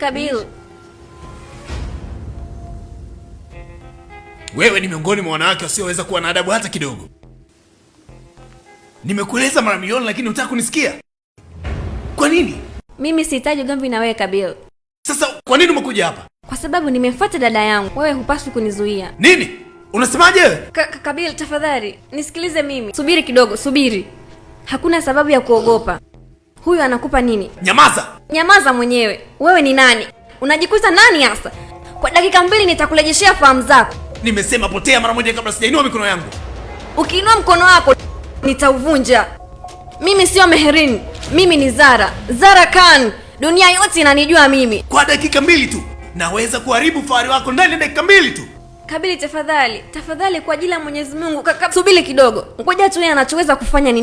Kabil. Wewe ni miongoni mwa wanawake wasioweza kuwa na adabu hata kidogo. Nimekueleza mara milioni lakini hutaki kunisikia. Kwa nini? Mimi sihitaji ugomvi na wewe Kabil. Sasa kwa nini umekuja hapa? Kwa sababu nimemfuata dada yangu. Wewe hupaswi kunizuia. Nini? Unasemaje wewe? Kabil, tafadhali nisikilize mimi. Subiri kidogo, subiri. Hakuna sababu ya kuogopa. Huyu anakupa nini? Nyamaza. Nyamaza mwenyewe. Wewe ni nani? Unajikuta nani hasa? Kwa dakika 2 nitakurejeshea fahamu zako. Nimesema potea mara moja kabla sijainua mikono yangu. Ukiinua mkono wako nitauvunja. Mimi sio Meherin. Mimi ni Zara Khan. Dunia yote inanijua mimi. Kwa dakika 2 tu naweza kuharibu fahari wako ndani ya dakika 2 tu. Kabili, tafadhali kwa ajili ya Mwenyezi Mungu. Subiri kidogo. Ngoja tu yeye anachoweza kufanya ni